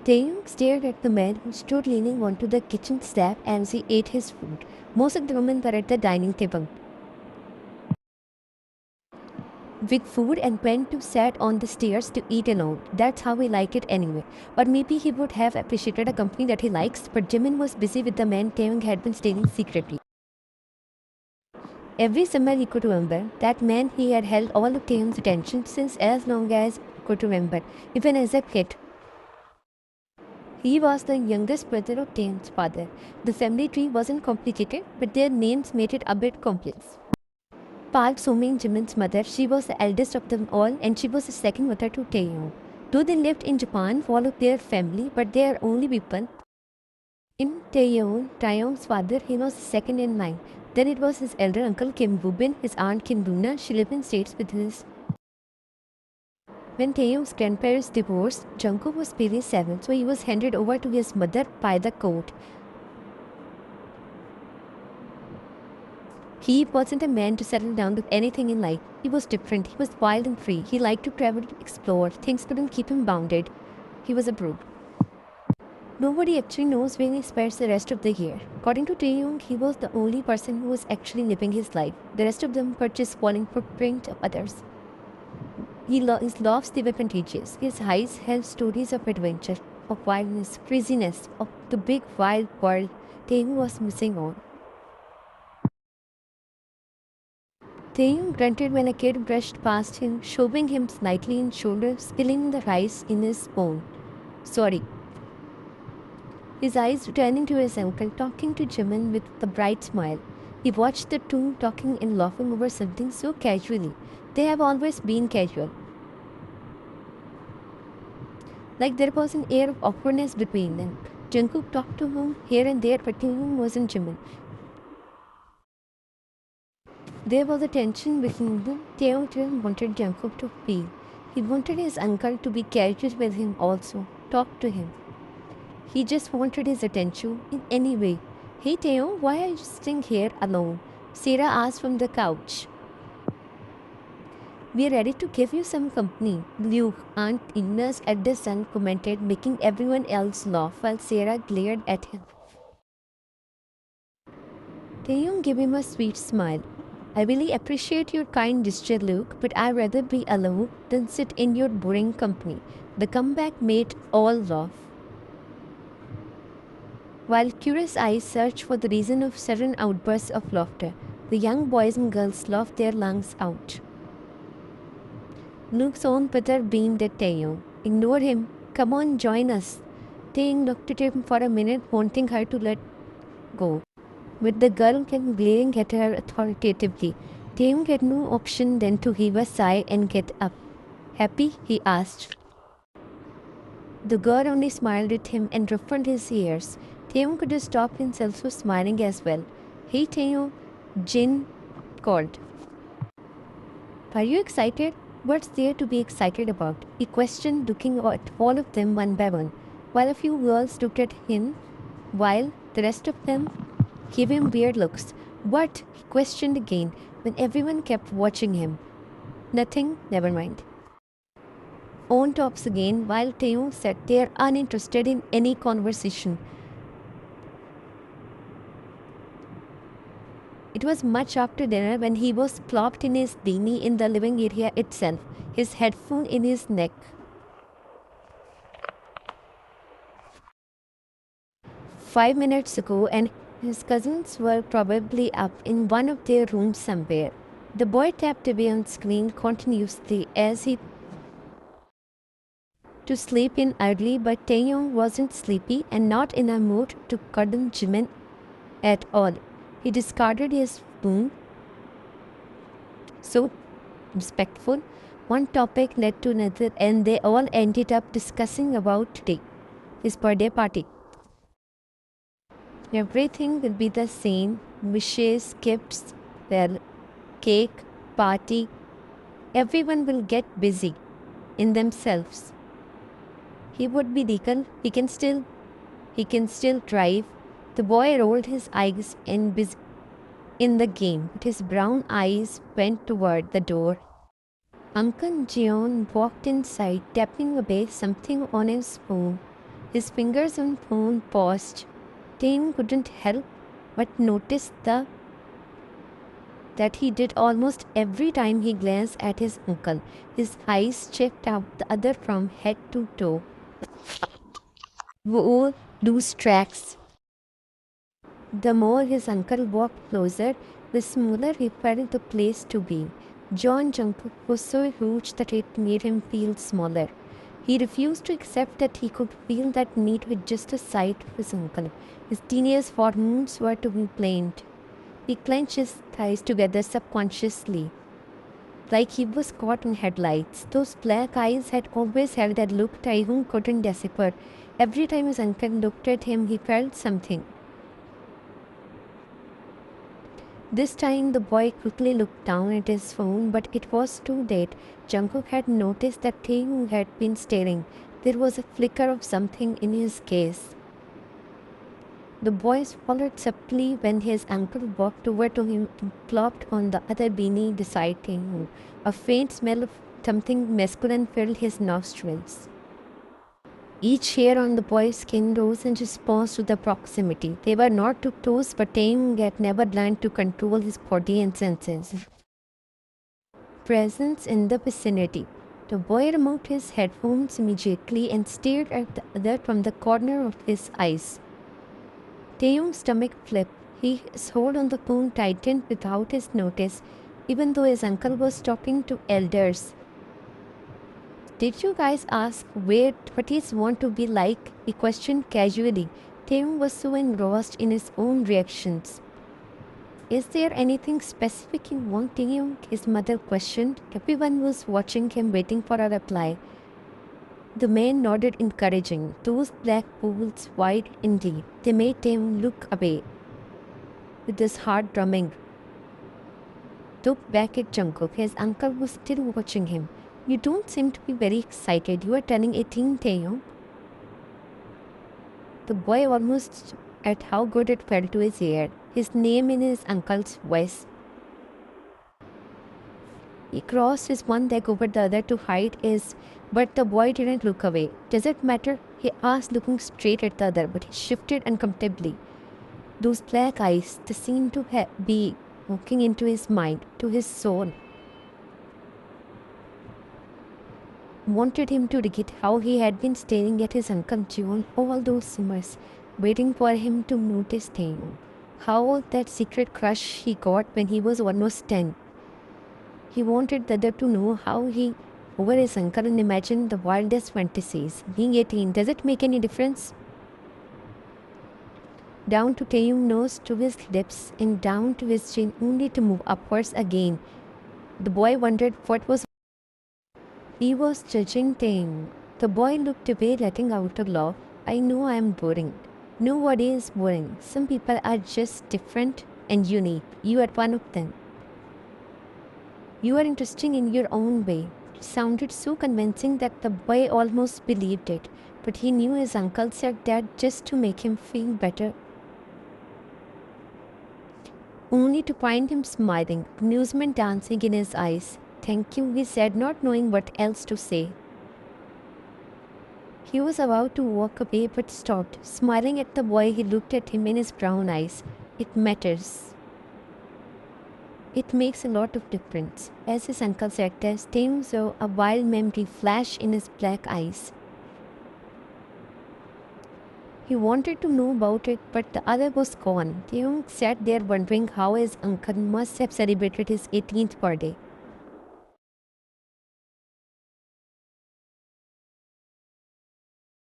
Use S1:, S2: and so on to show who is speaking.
S1: Taeyong stared at the man who stood leaning onto the kitchen step as he ate his food. Most of the women were at the dining table with food and went to sat on the stairs to eat alone. That's how he liked it anyway. But maybe he would have appreciated a company that he likes, but Jimin was busy with the man Taeyong had been stealing secretly. Every summer he could remember, that man he had held all of Taeyong's attention since as long as he could remember, even as a kid. He was the youngest brother of Taeyong's father. The family tree wasn't complicated, but their names made it a bit complex. Park Somin, Jimin's mother, she was the eldest of them all and she was the second mother to Taeyong. Though they lived in Japan, followed their family, but they are only people. In Taeyong's father, he was second in line. Then it was his elder uncle Kim Woo-bin, his aunt Kim Duna. She lived in states with his. When Taeyong's grandparents divorced, Jungkook was barely 7, so he was handed over to his mother by the court. He wasn't a man to settle down with anything in life. He was different. He was wild and free. He liked to travel and explore. Things couldn't keep him bounded. He was a brute. Nobody actually knows where he spends the rest of the year. According to Taeyong, he was the only person who was actually living his life. The rest of them were just falling for print of others. His laughs, they were contagious. His eyes held stories of adventure, of wildness, craziness, of the big wild world Taeyong was missing on. Taeyong grunted when a kid brushed past him, shoving him slightly in shoulder, spilling the rice in his spoon. Sorry. His eyes returning to his uncle, talking to Jimin with a bright smile. He watched the two talking and laughing over something so casually. They have always been casual. Like there was an air of awkwardness between them. Jungkook talked to him here and there, but Taeyong wasn't Jimin. There was a tension between them. Taeyong wanted Jungkook to feel. He wanted his uncle to be casual with him also, talk to him. He just wanted his attention in any way. Hey Taeyong, why are you sitting here alone? Sarah asked from the couch. We are ready to give you some company. Luke, Aunt Ines at the sun commented, making everyone else laugh while Sarah glared at him. Taeyong gave him a sweet smile. I really appreciate your kind gesture, Luke, but I'd rather be alone than sit in your boring company. The comeback made all laugh. While curious eyes searched for the reason of sudden outbursts of laughter, the young boys and girls laughed their lungs out. Luke's own brother beamed at Taeyong. Ignore him. Come on, join us. Taeyong looked at him for a minute, wanting her to let go. But the girl kept glaring at her authoritatively. Taeyong had no option than to heave a sigh and get up. Happy? He asked. The girl only smiled at him and ruffled his ears. Taeyong couldn't stop himself from smiling as well. Hey Taeyong, Jin called. Are you excited? What's there to be excited about? He questioned, looking at all of them one by one, while a few girls looked at him, while the rest of them gave him weird looks. What? He questioned again, when everyone kept watching him. Nothing, never mind. On tops again, while Taeyong sat there uninterested in any conversation. It was much after dinner when he was plopped in his beanie in the living area itself, his headphone in his neck. 5 minutes ago, and his cousins were probably up in one of their rooms somewhere. The boy tapped away on screen continuously as he to sleep in early, but Taeyong wasn't sleepy and not in a mood to cuddle Jimin at all. He discarded his spoon. So respectful. One topic led to another, and they all ended up discussing about today, his birthday party. Everything will be the same. Wishes, gifts, well, cake, party. Everyone will get busy in themselves. He would be legal. He can still drive. The boy rolled his eyes in the game, but his brown eyes went toward the door. Uncle Jeon walked inside, tapping away something on his phone. His fingers on phone paused. Taeyong couldn't help but notice that he did almost every time he glanced at his uncle. His eyes checked out the other from head to toe. Wore loose tracks. The more his uncle walked closer, the smaller he felt the place to be. John Jungkook was so huge that it made him feel smaller. He refused to accept that he could feel that need with just the sight of his uncle. His teenage hormones were to be blamed. He clenched his thighs together subconsciously, like he was caught in headlights. Those black eyes had always held that look Taehoon couldn't decipher. Every time his uncle looked at him, he felt something. This time the boy quickly looked down at his phone, but it was too late. Jungkook had noticed that Taehoon had been staring. There was a flicker of something in his gaze. The boy swallowed subtly when his uncle walked over to him and plopped on the other beanie beside him. A faint smell of something masculine filled his nostrils. Each hair on the boy's skin rose in response to the proximity. They were not too close, but Taeyoung had never learned to control his body and senses. Presence in the vicinity. The boy removed his headphones immediately and stared at the other from the corner of his eyes. Taeyoung's stomach flipped. His hold on the phone tightened without his notice, even though his uncle was talking to elders. Did you guys ask what he's want to be like? He questioned casually. Taeyoung was so engrossed in his own reactions. Is there anything specific you want, Taeyoung? His mother questioned. Everyone was watching him, waiting for a reply. The man nodded encouraging. Those black pools, wide indeed. They made him look away. With his heart drumming. Looked back at Jungkook. His uncle was still watching him. You don't seem to be very excited. You are turning 18, Taeyoung. The boy almost at how good it felt to his ear. His name in his uncle's voice. He crossed his one leg over the other to hide his, but the boy didn't look away. Does it matter? He asked, looking straight at the other, but he shifted uncomfortably. Those black eyes, they seemed to be walking into his mind, to his soul. Wanted him to forget how he had been staring at his uncle John all those summers, waiting for him to notice things. How that secret crush he got when he was almost 10. He wanted the other to know how he over his uncle and imagined the wildest fantasies. Being 18, does it make any difference? Down to Taeyoung's nose, to his lips, and down to his chin, only to move upwards again. The boy wondered what was. He was judging Taeyoung. The boy looked away, letting out a laugh. I know I am boring. Nobody is boring. Some people are just different and unique. You are one of them. You are interesting in your own way. It sounded so convincing that the boy almost believed it, but he knew his uncle said that just to make him feel better. Only to find him smiling, amusement dancing in his eyes. Thank you, he said, not knowing what else to say. He was about to walk away but stopped. Smiling at the boy, he looked at him in his brown eyes. It matters. It makes a lot of difference. As his uncle said this, Taeyoung saw a wild memory flash in his black eyes. He wanted to know about it, but the other was gone. Taeyoung sat there wondering how his uncle must have celebrated his 18th birthday.